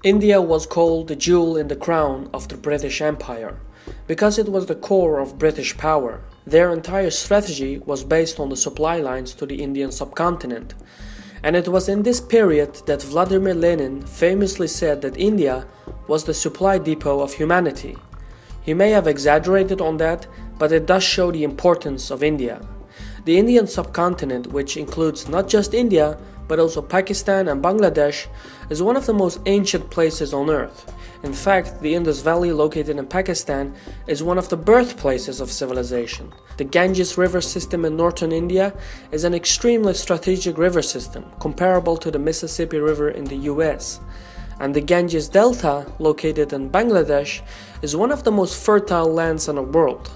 India was called the jewel in the crown of the British Empire because it was the core of British power. Their entire strategy was based on the supply lines to the Indian subcontinent. And it was in this period that Vladimir Lenin famously said that India was the supply depot of humanity. He may have exaggerated on that, but it does show the importance of India. The Indian subcontinent, which includes not just India, but also Pakistan and Bangladesh, is one of the most ancient places on earth. In fact, the Indus Valley located in Pakistan is one of the birthplaces of civilization. The Ganges river system in northern India is an extremely strategic river system, comparable to the Mississippi River in the US. And the Ganges Delta, located in Bangladesh, is one of the most fertile lands in the world.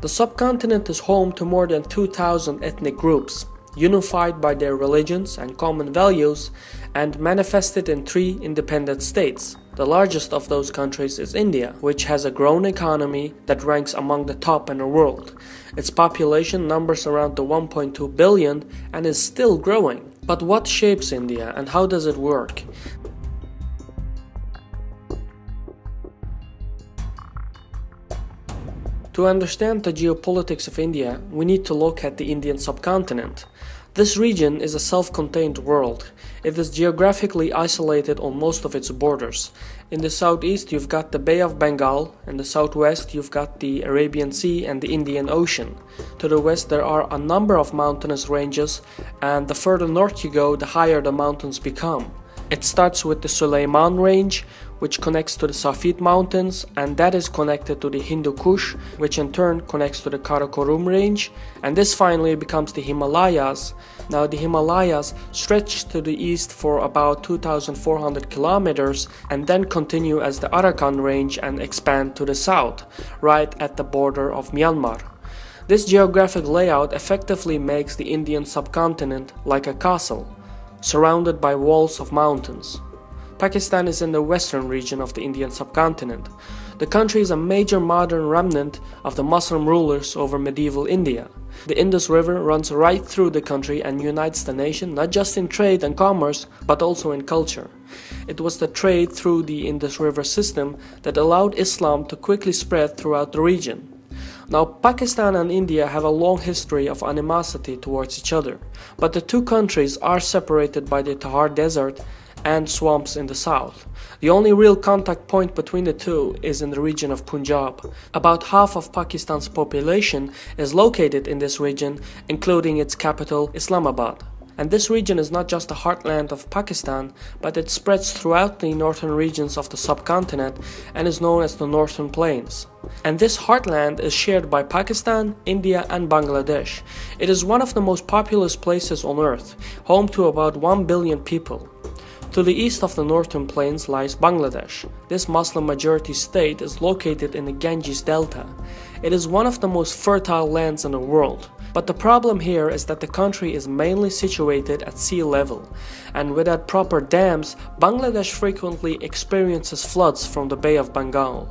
The subcontinent is home to more than 2,000 ethnic groups, unified by their religions and common values, and manifested in 3 independent states. The largest of those countries is India, which has a growing economy that ranks among the top in the world. Its population numbers around 1.2 billion and is still growing. But what shapes India and how does it work? To understand the geopolitics of India, we need to look at the Indian subcontinent. This region is a self-contained world. It is geographically isolated on most of its borders. In the southeast you've got the Bay of Bengal, in the southwest you've got the Arabian Sea and the Indian Ocean. To the west there are a number of mountainous ranges, and the further north you go, the higher the mountains become. It starts with the Sulayman range, which connects to the Safid mountains, and that is connected to the Hindu Kush, which in turn connects to the Karakorum range, and this finally becomes the Himalayas. Now the Himalayas stretch to the east for about 2,400 kilometers and then continue as the Arakan range and expand to the south, right at the border of Myanmar. This geographic layout effectively makes the Indian subcontinent like a castle, surrounded by walls of mountains. Pakistan is in the western region of the Indian subcontinent. The country is a major modern remnant of the Muslim rulers over medieval India. The Indus River runs right through the country and unites the nation not just in trade and commerce, but also in culture. It was the trade through the Indus River system that allowed Islam to quickly spread throughout the region. Now, Pakistan and India have a long history of animosity towards each other, but the two countries are separated by the Thar Desert and swamps in the south. The only real contact point between the two is in the region of Punjab. About half of Pakistan's population is located in this region, including its capital, Islamabad. And this region is not just the heartland of Pakistan, but it spreads throughout the northern regions of the subcontinent and is known as the Northern Plains. And this heartland is shared by Pakistan, India and Bangladesh. It is one of the most populous places on earth, home to about 1 billion people. To the east of the Northern Plains lies Bangladesh. This Muslim-majority state is located in the Ganges Delta. It is one of the most fertile lands in the world. But the problem here is that the country is mainly situated at sea level, and without proper dams, Bangladesh frequently experiences floods from the Bay of Bengal.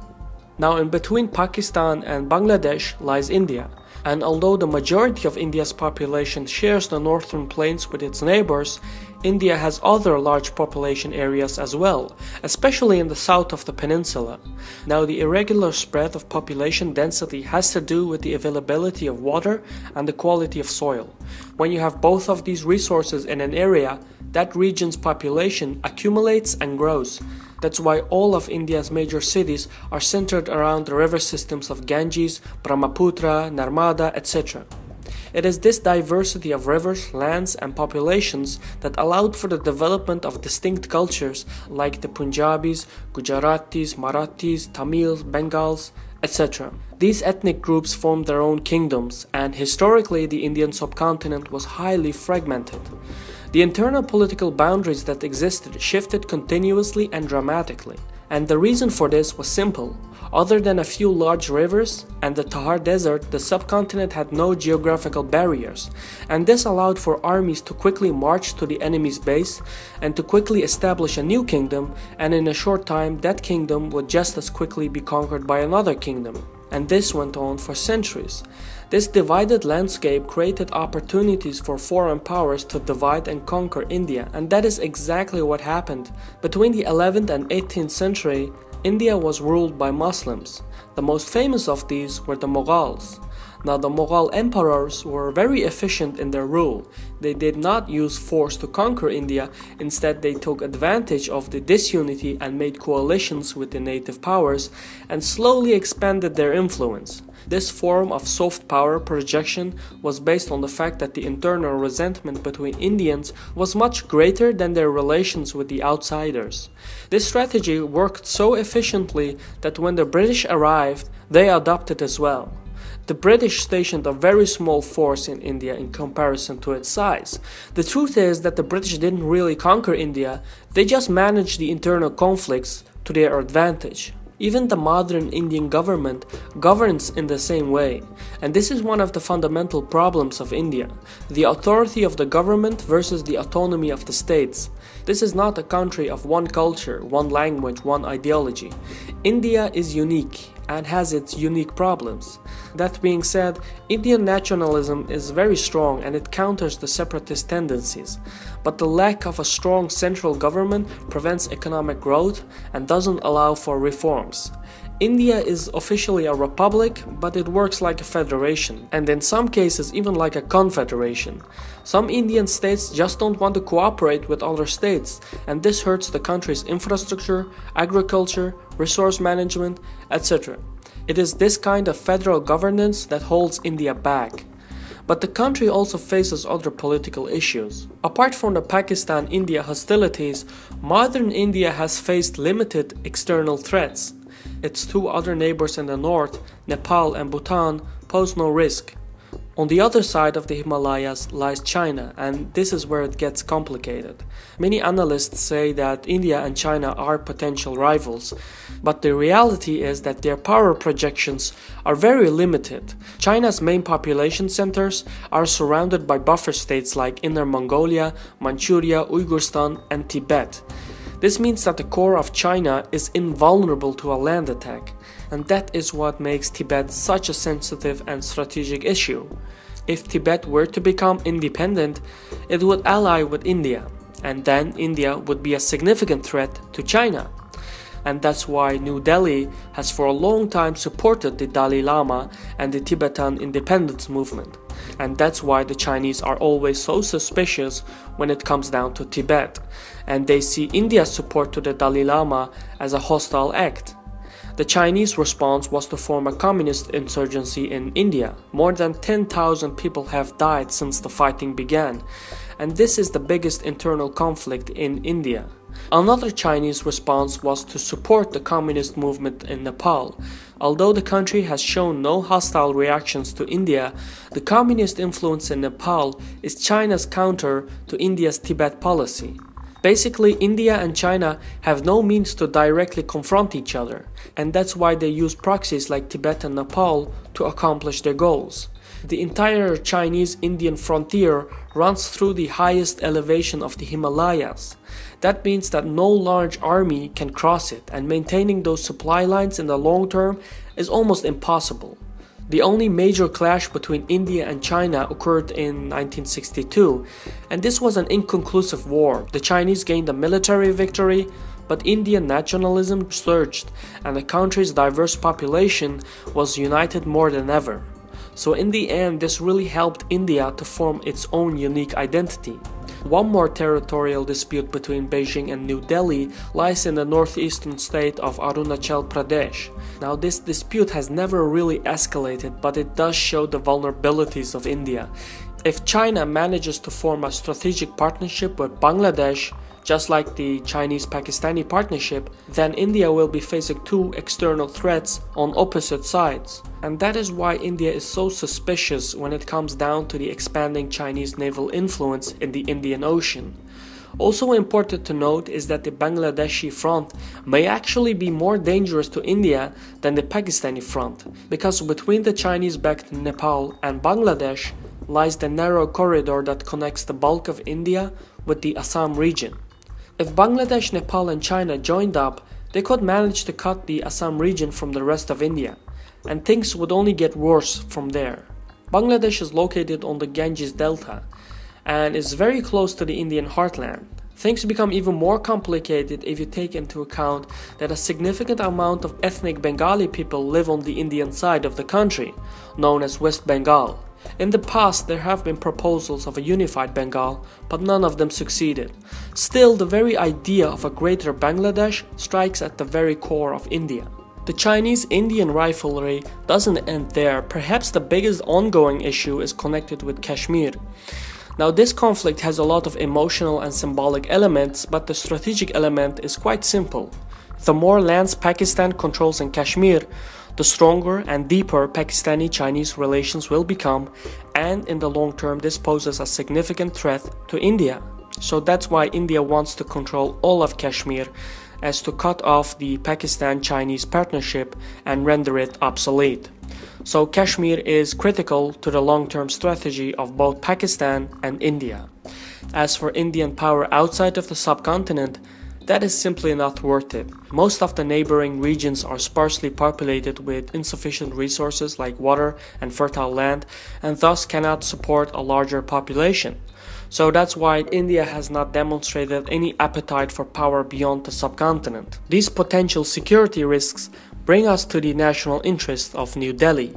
Now, in between Pakistan and Bangladesh lies India. And although the majority of India's population shares the northern plains with its neighbors, India has other large population areas as well, especially in the south of the peninsula. Now, the irregular spread of population density has to do with the availability of water and the quality of soil. When you have both of these resources in an area, that region's population accumulates and grows. That's why all of India's major cities are centered around the river systems of Ganges, Brahmaputra, Narmada, etc. It is this diversity of rivers, lands, and populations that allowed for the development of distinct cultures like the Punjabis, Gujaratis, Marathis, Tamils, Bengals, etc. These ethnic groups formed their own kingdoms, and historically the Indian subcontinent was highly fragmented. The internal political boundaries that existed shifted continuously and dramatically, and the reason for this was simple. Other than a few large rivers and the Thar Desert, the subcontinent had no geographical barriers, and this allowed for armies to quickly march to the enemy's base and to quickly establish a new kingdom, and in a short time that kingdom would just as quickly be conquered by another kingdom. and this went on for centuries. This divided landscape created opportunities for foreign powers to divide and conquer India, and that is exactly what happened. Between the 11th and 18th century, India was ruled by Muslims. The most famous of these were the Mughals. Now, the Mughal emperors were very efficient in their rule. They did not use force to conquer India. Instead, they took advantage of the disunity and made coalitions with the native powers and slowly expanded their influence. This form of soft power projection was based on the fact that the internal resentment between Indians was much greater than their relations with the outsiders. This strategy worked so efficiently that when the British arrived, they adopted as well. The British stationed a very small force in India in comparison to its size. The truth is that the British didn't really conquer India, they just managed the internal conflicts to their advantage. Even the modern Indian government governs in the same way, and this is one of the fundamental problems of India: the authority of the government versus the autonomy of the states. This is not a country of one culture, one language, one ideology. India is unique and has its unique problems. That being said, Indian nationalism is very strong and it counters the separatist tendencies. But the lack of a strong central government prevents economic growth and doesn't allow for reforms. India is officially a republic, but it works like a federation, and in some cases even like a confederation. Some Indian states just don't want to cooperate with other states, and this hurts the country's infrastructure, agriculture, resource management, etc. It is this kind of federal governance that holds India back. But the country also faces other political issues. Apart from the Pakistan-India hostilities, modern India has faced limited external threats. Its two other neighbors in the north, Nepal and Bhutan, pose no risk. On the other side of the Himalayas lies China, and this is where it gets complicated. Many analysts say that India and China are potential rivals, but the reality is that their power projections are very limited. China's main population centers are surrounded by buffer states like Inner Mongolia, Manchuria, Uyghurstan, and Tibet. This means that the core of China is invulnerable to a land attack, and that is what makes Tibet such a sensitive and strategic issue. If Tibet were to become independent, it would ally with India, and then India would be a significant threat to China. And that's why New Delhi has for a long time supported the Dalai Lama and the Tibetan independence movement. And that's why the Chinese are always so suspicious when it comes down to Tibet, and they see India's support to the Dalai Lama as a hostile act. The Chinese response was to form a communist insurgency in India. More than 10,000 people have died since the fighting began, and this is the biggest internal conflict in India. Another Chinese response was to support the communist movement in Nepal. Although the country has shown no hostile reactions to India, the communist influence in Nepal is China's counter to India's Tibet policy. Basically, India and China have no means to directly confront each other, and that's why they use proxies like Tibet and Nepal to accomplish their goals. The entire Chinese-Indian frontier runs through the highest elevation of the Himalayas. That means that no large army can cross it, and maintaining those supply lines in the long term is almost impossible. The only major clash between India and China occurred in 1962, and this was an inconclusive war. The Chinese gained a military victory, but Indian nationalism surged, and the country's diverse population was united more than ever. So in the end, this really helped India to form its own unique identity. One more territorial dispute between Beijing and New Delhi lies in the northeastern state of Arunachal Pradesh. Now, this dispute has never really escalated, but it does show the vulnerabilities of India. If China manages to form a strategic partnership with Bangladesh, just like the Chinese-Pakistani partnership, then India will be facing two external threats on opposite sides. And that is why India is so suspicious when it comes down to the expanding Chinese naval influence in the Indian Ocean. Also important to note is that the Bangladeshi front may actually be more dangerous to India than the Pakistani front, because between the Chinese-backed Nepal and Bangladesh lies the narrow corridor that connects the bulk of India with the Assam region. If Bangladesh, Nepal and China joined up, they could manage to cut the Assam region from the rest of India. and things would only get worse from there. Bangladesh is located on the Ganges Delta and is very close to the Indian heartland. Things become even more complicated if you take into account that a significant amount of ethnic Bengali people live on the Indian side of the country, known as West Bengal. In the past, there have been proposals of a unified Bengal, but none of them succeeded. Still, the very idea of a greater Bangladesh strikes at the very core of India. The Chinese-Indian rivalry doesn't end there. Perhaps the biggest ongoing issue is connected with Kashmir. Now, this conflict has a lot of emotional and symbolic elements, but the strategic element is quite simple. The more lands Pakistan controls in Kashmir, the stronger and deeper Pakistani-Chinese relations will become, and in the long term this poses a significant threat to India. So that's why India wants to control all of Kashmir, as to cut off the Pakistan-Chinese partnership and render it obsolete. So Kashmir is critical to the long-term strategy of both Pakistan and India. As for Indian power outside of the subcontinent, that is simply not worth it. Most of the neighboring regions are sparsely populated with insufficient resources like water and fertile land, and thus cannot support a larger population. So that's why India has not demonstrated any appetite for power beyond the subcontinent. These potential security risks bring us to the national interest of New Delhi.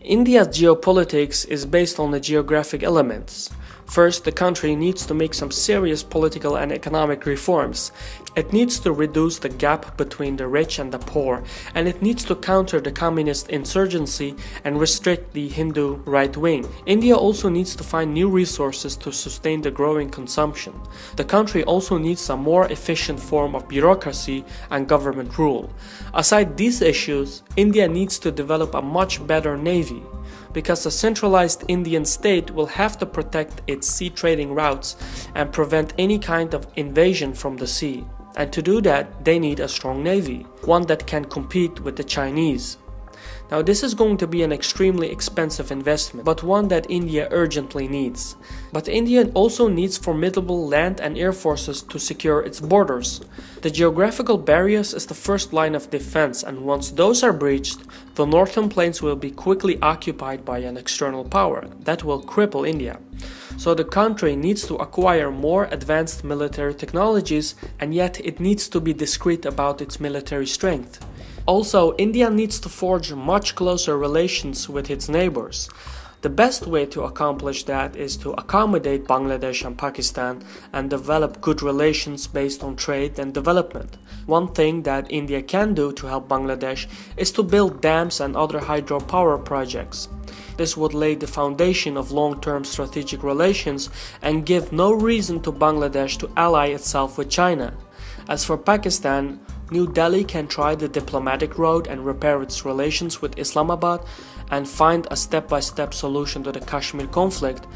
India's geopolitics is based on the geographic elements. First, the country needs to make some serious political and economic reforms. It needs to reduce the gap between the rich and the poor, and it needs to counter the communist insurgency and restrict the Hindu right wing. India also needs to find new resources to sustain the growing consumption. The country also needs a more efficient form of bureaucracy and government rule. Aside these issues, India needs to develop a much better navy, because a centralized Indian state will have to protect its sea trading routes and prevent any kind of invasion from the sea. And to do that, they need a strong navy, one that can compete with the Chinese. Now, this is going to be an extremely expensive investment, but one that India urgently needs. But India also needs formidable land and air forces to secure its borders. The geographical barriers is the first line of defense, and once those are breached, the northern plains will be quickly occupied by an external power that will cripple India. So the country needs to acquire more advanced military technologies, and yet it needs to be discreet about its military strength. Also, India needs to forge much closer relations with its neighbors. The best way to accomplish that is to accommodate Bangladesh and Pakistan and develop good relations based on trade and development. One thing that India can do to help Bangladesh is to build dams and other hydropower projects. This would lay the foundation of long-term strategic relations and give no reason to Bangladesh to ally itself with China. As for Pakistan, New Delhi can try the diplomatic road and repair its relations with Islamabad and find a step-by-step solution to the Kashmir conflict.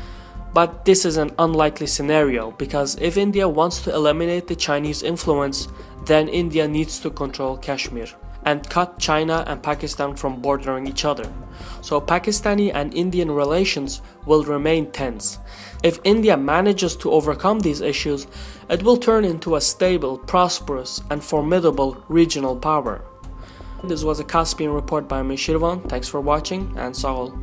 But this is an unlikely scenario, because if India wants to eliminate the Chinese influence, then India needs to control Kashmir and cut China and Pakistan from bordering each other. So Pakistani and Indian relations will remain tense. If India manages to overcome these issues, it will turn into a stable, prosperous, and formidable regional power. This was a Caspian report by me, Shirvan. Thanks for watching, and Saul.